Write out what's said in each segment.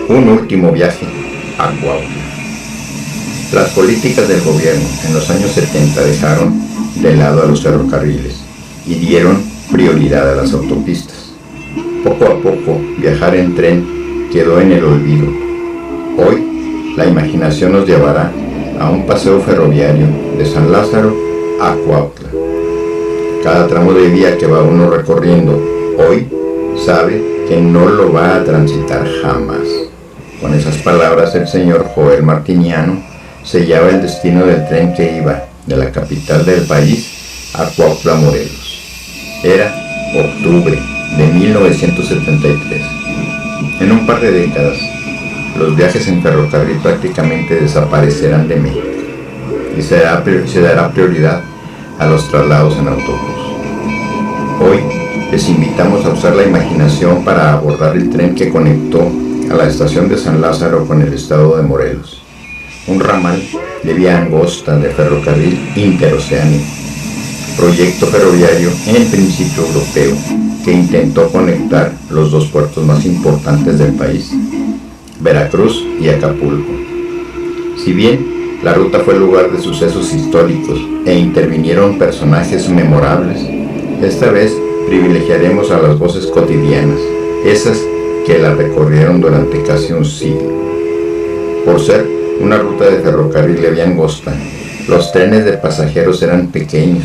Un último viaje a Cuautla. Las políticas del gobierno en los años 70 dejaron de lado a los ferrocarriles y dieron prioridad a las autopistas. Poco a poco, viajar en tren quedó en el olvido. Hoy, la imaginación nos llevará a un paseo ferroviario de San Lázaro a Cuautla. Cada tramo de vía que va uno recorriendo hoy sabe que no lo va a transitar jamás. Con esas palabras, el señor Joel Martiniano sellaba el destino del tren que iba de la capital del país a Cuautla, Morelos. Era octubre de 1973. En un par de décadas, los viajes en ferrocarril prácticamente desaparecerán de México y se dará prioridad a los traslados en autobús. Hoy les invitamos a usar la imaginación para abordar el tren que conectó a la estación de San Lázaro con el estado de Morelos, un ramal de vía angosta de ferrocarril interoceánico, proyecto ferroviario en principio europeo que intentó conectar los dos puertos más importantes del país, Veracruz y Acapulco. Si bien la ruta fue lugar de sucesos históricos e intervinieron personajes memorables, esta vez privilegiaremos a las voces cotidianas, esas que la recorrieron durante casi un siglo. Por ser una ruta de ferrocarril de vía angosta, los trenes de pasajeros eran pequeños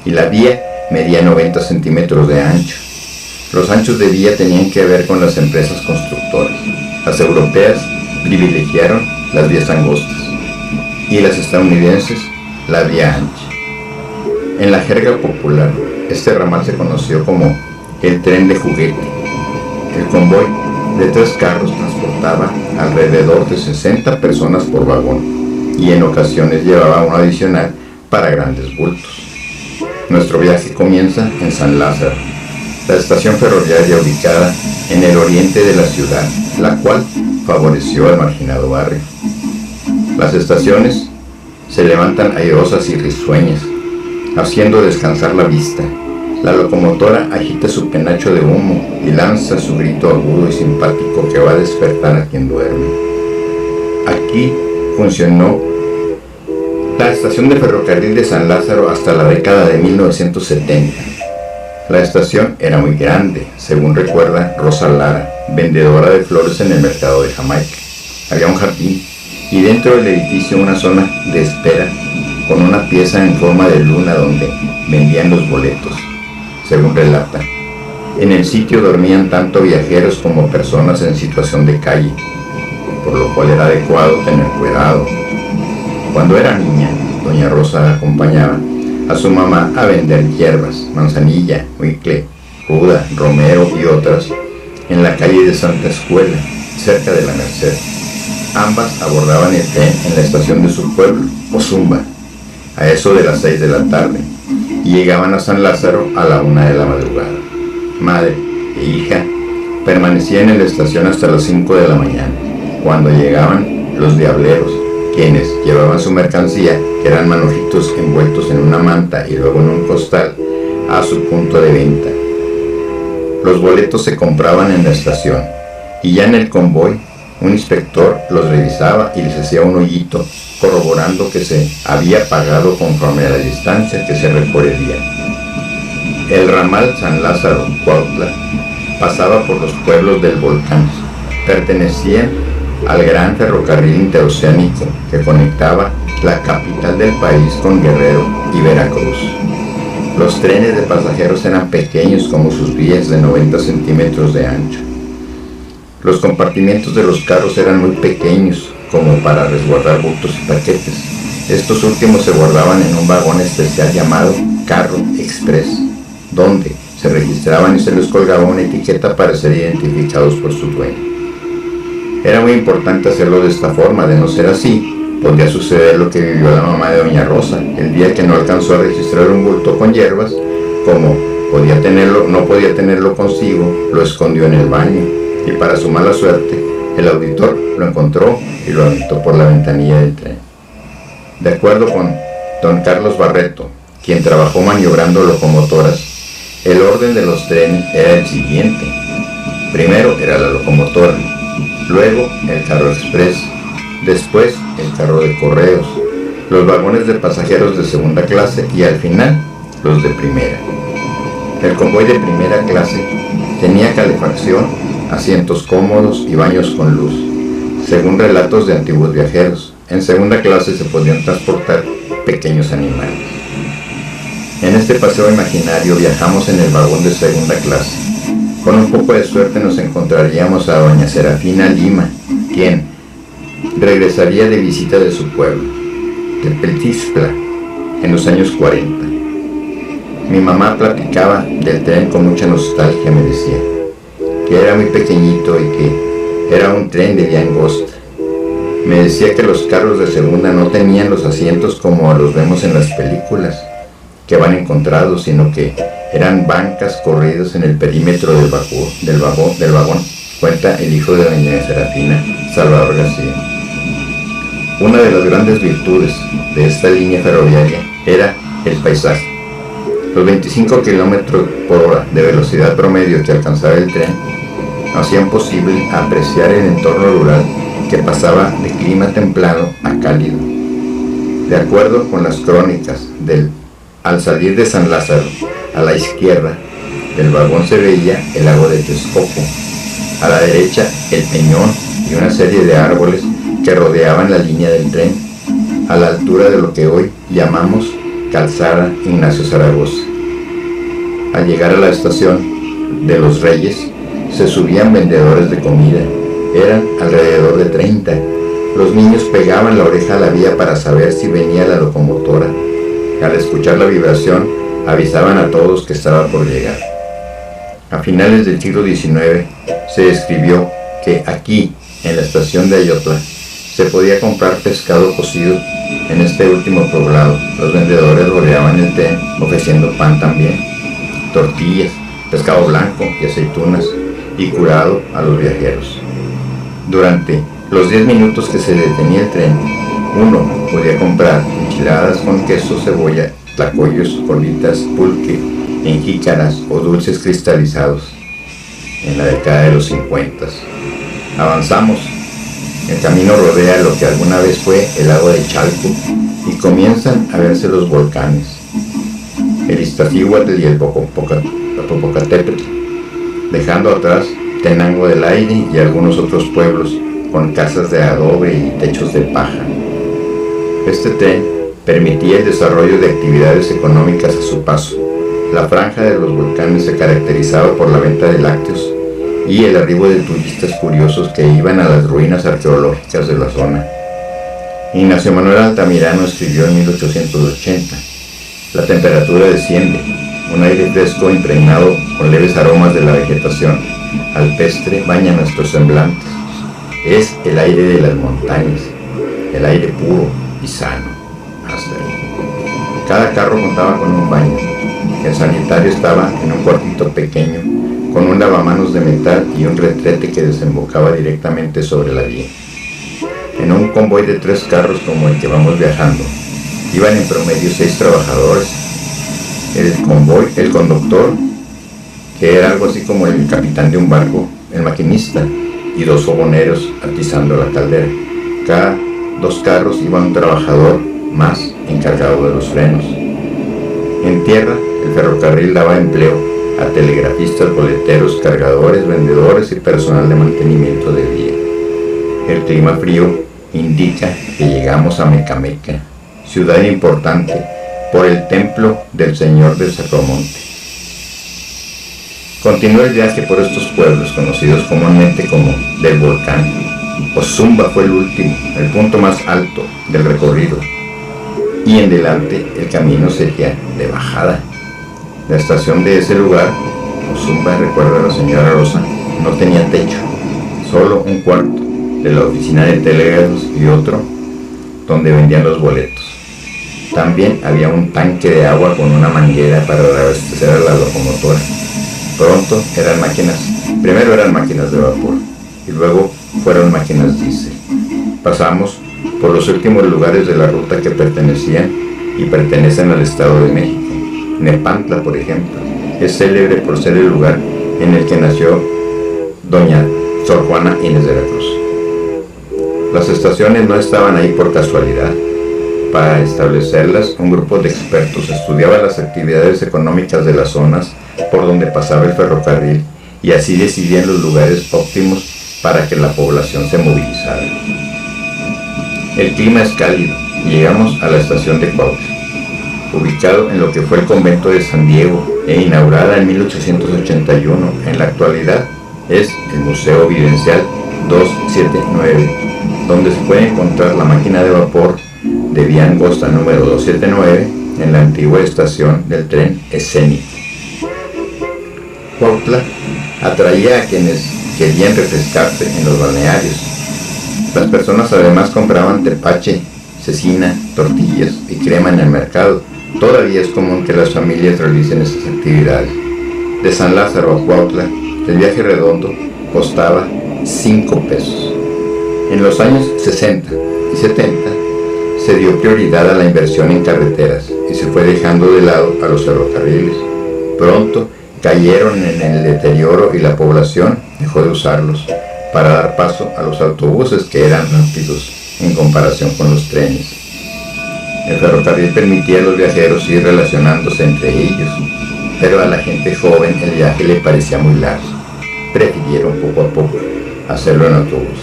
y la vía medía 90 centímetros de ancho. Los anchos de vía tenían que ver con las empresas constructoras. Las europeas privilegiaron las vías angostas y las estadounidenses la vía ancha. En la jerga popular, este ramal se conoció como el tren de juguete. El convoy de 3 carros transportaba alrededor de 60 personas por vagón y en ocasiones llevaba uno adicional para grandes bultos. Nuestro viaje comienza en San Lázaro, la estación ferroviaria ubicada en el oriente de la ciudad, la cual favoreció al marginado barrio. Las estaciones se levantan airosas y risueñas, haciendo descansar la vista. La locomotora agita su penacho de humo y lanza su grito agudo y simpático que va a despertar a quien duerme. Aquí funcionó la estación de ferrocarril de San Lázaro hasta la década de 1970. La estación era muy grande, según recuerda Rosa Lara, vendedora de flores en el mercado de Jamaica. Había un jardín y dentro del edificio una zona de espera con una pieza en forma de luna donde vendían los boletos. Según relata, en el sitio dormían tanto viajeros como personas en situación de calle, por lo cual era adecuado tener cuidado. Cuando era niña, doña Rosa acompañaba a su mamá a vender hierbas, manzanilla, huicle, ruda, romero y otras en la calle de Santa Escuela, cerca de la Merced. Ambas abordaban el tren en la estación de su pueblo, Ozumba, a eso de las 6 de la tarde, y llegaban a San Lázaro a la 1 de la madrugada. Madre e hija permanecían en la estación hasta las 5 de la mañana, cuando llegaban los diableros, quienes llevaban su mercancía, que eran manojitos envueltos en una manta y luego en un costal, a su punto de venta. Los boletos se compraban en la estación, y ya en el convoy, un inspector los revisaba y les hacía un hoyito, corroborando que se había pagado conforme a la distancia que se recorrería. El ramal San Lázaro-Cuautla pasaba por los pueblos del volcán. Pertenecían al gran ferrocarril interoceánico que conectaba la capital del país con Guerrero y Veracruz. Los trenes de pasajeros eran pequeños como sus vías de 90 centímetros de ancho. Los compartimientos de los carros eran muy pequeños como para resguardar bultos y paquetes. Estos últimos se guardaban en un vagón especial llamado Carro Express, donde se registraban y se les colgaba una etiqueta para ser identificados por su dueño. Era muy importante hacerlo de esta forma, de no ser así, podría suceder lo que vivió la mamá de doña Rosa, el día que no alcanzó a registrar un bulto con hierbas, como no podía tenerlo consigo, lo escondió en el baño, y para su mala suerte, el auditor lo encontró y lo aventó por la ventanilla del tren. De acuerdo con don Carlos Barreto, quien trabajó maniobrando locomotoras, el orden de los trenes era el siguiente. Primero era la locomotora, luego el carro express, después el carro de correos, los vagones de pasajeros de segunda clase y al final los de primera. El convoy de primera clase tenía calefacción, asientos cómodos y baños con luz. Según relatos de antiguos viajeros, en segunda clase se podían transportar pequeños animales. En este paseo imaginario viajamos en el vagón de segunda clase. Con un poco de suerte nos encontraríamos a doña Serafina Lima, quien regresaría de visita de su pueblo, Tepeltistla, en los años 40. Mi mamá platicaba del tren con mucha nostalgia, me decía, que era muy pequeñito y que era un tren de vía angosta. Me decía que los carros de segunda no tenían los asientos como los vemos en las películas, que van encontrados, sino que eran bancas corridas en el perímetro del vagón, cuenta el hijo de doña Serafina, Salvador García. Una de las grandes virtudes de esta línea ferroviaria era el paisaje. Los 25 km/h de velocidad promedio que alcanzaba el tren hacían posible apreciar el entorno rural que pasaba de clima templado a cálido. De acuerdo con las crónicas al salir de San Lázaro, a la izquierda del vagón se veía el lago de Texcoco, a la derecha el Peñón y una serie de árboles que rodeaban la línea del tren, a la altura de lo que hoy llamamos Calzada Ignacio Zaragoza. Al llegar a la estación de Los Reyes, se subían vendedores de comida. Eran alrededor de 30. Los niños pegaban la oreja a la vía para saber si venía la locomotora. Al escuchar la vibración, avisaban a todos que estaba por llegar. A finales del siglo XIX, se escribió que aquí, en la estación de Ayotla, se podía comprar pescado cocido. En este último poblado, los vendedores rodeaban el tren ofreciendo pan también, tortillas, pescado blanco y aceitunas, y curado a los viajeros. Durante los 10 minutos que se detenía el tren, uno podía comprar enchiladas con queso, cebolla, tlacoyos, colitas, pulque, en jícaras o dulces cristalizados. En la década de los 50. Avanzamos. El camino rodea lo que alguna vez fue el lago de Chalco y comienzan a verse los volcanes, el Iztaccíhuatl y el Popocatépetl, dejando atrás Tenango del Aire y algunos otros pueblos con casas de adobe y techos de paja. Este tren permitía el desarrollo de actividades económicas a su paso. La franja de los volcanes se caracterizaba por la venta de lácteos y el arribo de turistas curiosos que iban a las ruinas arqueológicas de la zona. Ignacio Manuel Altamirano escribió en 1880, la temperatura desciende, un aire fresco impregnado con leves aromas de la vegetación alpestre baña nuestros semblantes. Es el aire de las montañas, el aire puro y sano. Hasta ahí. Cada carro contaba con un baño. El sanitario estaba en un cuartito pequeño, con un lavamanos de metal y un retrete que desembocaba directamente sobre la vía. En un convoy de 3 carros como el que vamos viajando, iban en promedio 6 trabajadores. El conductor, que era algo así como el capitán de un barco, el maquinista, y 2 fogoneros atizando la caldera. Cada 2 carros iba un trabajador más encargado de los frenos. En tierra, el ferrocarril daba empleo a telegrafistas, boleteros, cargadores, vendedores y personal de mantenimiento de vía. El clima frío indica que llegamos a Mecameca, ciudad importante por el templo del Señor del Sacromonte. Continuó el viaje por estos pueblos conocidos comúnmente como del Volcán. Ozumba fue el último, el punto más alto del recorrido, y en delante el camino sería de bajada. La estación de ese lugar, Ozumba, recuerda a la señora Rosa, no tenía techo, solo un cuarto de la oficina de telégrafos y otro donde vendían los boletos. También había un tanque de agua con una manguera para abastecer a la locomotora. Pronto primero eran máquinas de vapor y luego fueron máquinas diésel. Pasamos por los últimos lugares de la ruta que pertenecían y pertenecen al Estado de México. Nepantla, por ejemplo, es célebre por ser el lugar en el que nació doña Sor Juana Inés de la Cruz. Las estaciones no estaban ahí por casualidad. Para establecerlas, un grupo de expertos estudiaba las actividades económicas de las zonas por donde pasaba el ferrocarril y así decidían los lugares óptimos para que la población se movilizara. El clima es cálido y llegamos a la estación de Cuautla, ubicado en lo que fue el convento de San Diego e inaugurada en 1881. En la actualidad es el Museo Vivencial 279, donde se puede encontrar la máquina de vapor de vía angosta número 279 en la antigua estación del tren escénico. Cuautla atraía a quienes querían refrescarse en los balnearios. Las personas además compraban tepache, cecina, tortillas y crema en el mercado. Todavía es común que las familias realicen estas actividades. De San Lázaro a Cuautla, el viaje redondo costaba 5 pesos. En los años 60 y 70 se dio prioridad a la inversión en carreteras y se fue dejando de lado a los ferrocarriles. Pronto cayeron en el deterioro y la población dejó de usarlos para dar paso a los autobuses, que eran rápidos en comparación con los trenes. El ferrocarril permitía a los viajeros ir relacionándose entre ellos, pero a la gente joven el viaje le parecía muy largo. Prefirieron poco a poco hacerlo en autobús.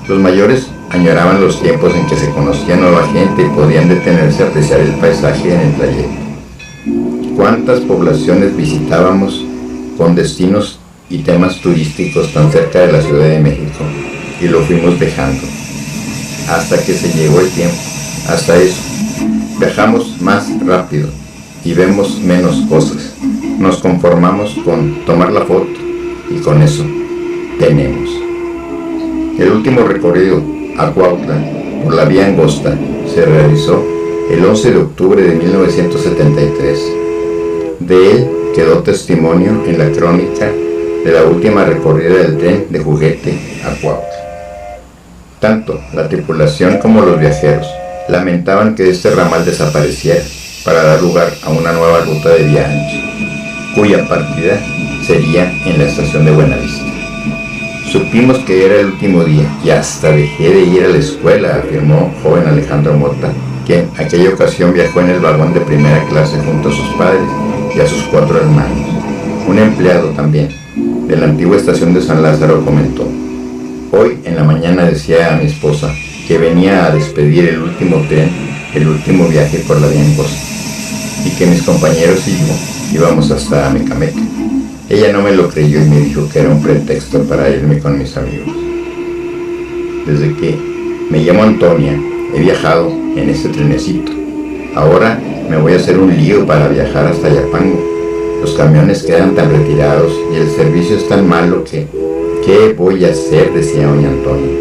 Los mayores añoraban los tiempos en que se conocía nueva gente y podían detenerse a apreciar el paisaje en el trayecto. ¿Cuántas poblaciones visitábamos con destinos y temas turísticos tan cerca de la Ciudad de México? Y lo fuimos dejando, hasta que se llegó el tiempo. Hasta eso, viajamos más rápido y vemos menos cosas. Nos conformamos con tomar la foto y con eso tenemos. El último recorrido a Cuautla por la vía angosta se realizó el 11 de octubre de 1973. De él quedó testimonio en la crónica de la última recorrida del tren de juguete a Cuautla. Tanto la tripulación como los viajeros lamentaban que este ramal desapareciera para dar lugar a una nueva ruta de vía ancha, cuya partida sería en la estación de Buenavista. Supimos que era el último día y hasta dejé de ir a la escuela, afirmó joven Alejandro Mota, que en aquella ocasión viajó en el vagón de primera clase junto a sus padres y a sus 4 hermanos. Un empleado también de la antigua estación de San Lázaro comentó: hoy en la mañana decía a mi esposa que venía a despedir el último tren, el último viaje por la vía angosta, y que mis compañeros y yo íbamos hasta Amecameca. Ella no me lo creyó y me dijo que era un pretexto para irme con mis amigos. Desde que me llamo Antonia, he viajado en este trenecito. Ahora me voy a hacer un lío para viajar hasta Ayapango. Los camiones quedan tan retirados y el servicio es tan malo que ¿qué voy a hacer?, decía doña Antonia.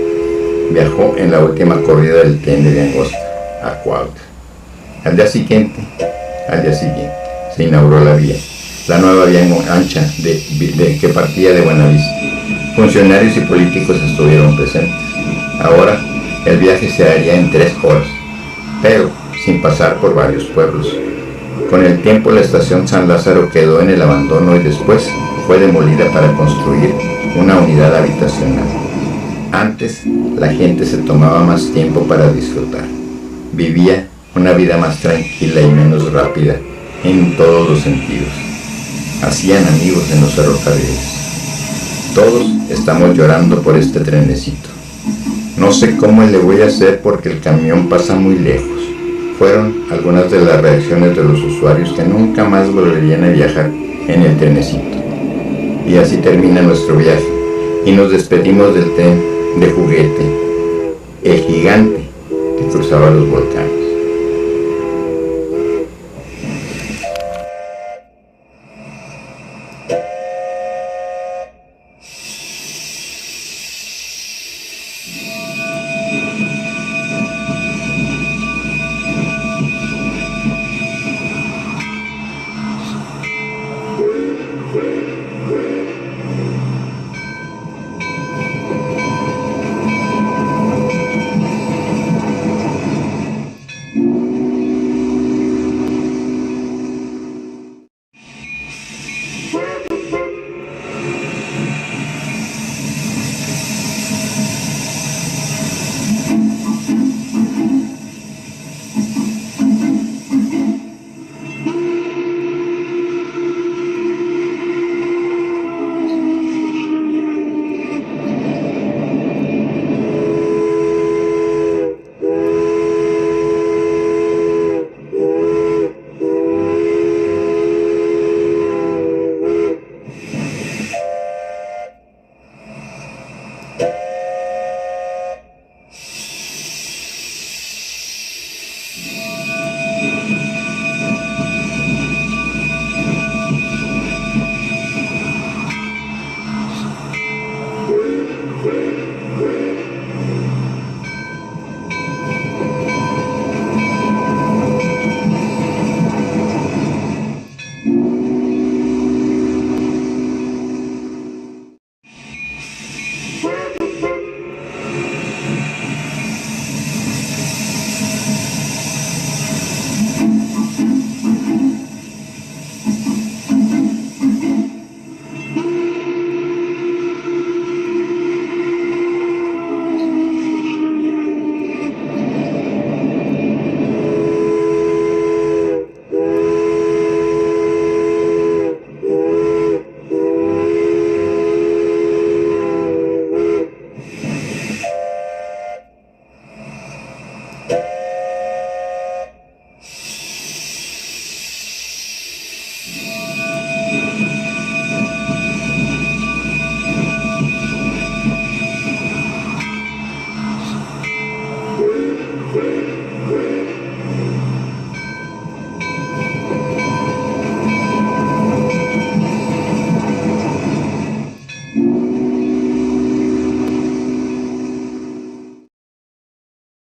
Viajó en la última corrida del tren de vía angosta a Cuautla. Al día siguiente se inauguró la vía, la nueva vía ancha que partía de Buenavista. Funcionarios y políticos estuvieron presentes. Ahora el viaje se haría en 3 horas, pero sin pasar por varios pueblos. Con el tiempo la estación San Lázaro quedó en el abandono y después fue demolida para construir una unidad habitacional. Antes la gente se tomaba más tiempo para disfrutar. Vivía una vida más tranquila y menos rápida en todos los sentidos. Hacían amigos en los ferrocarriles. Todos estamos llorando por este trenecito. No sé cómo le voy a hacer porque el camión pasa muy lejos. Fueron algunas de las reacciones de los usuarios que nunca más volverían a viajar en el trenecito. Y así termina nuestro viaje y nos despedimos del tren de juguete, el gigante que cruzaba los volcanes.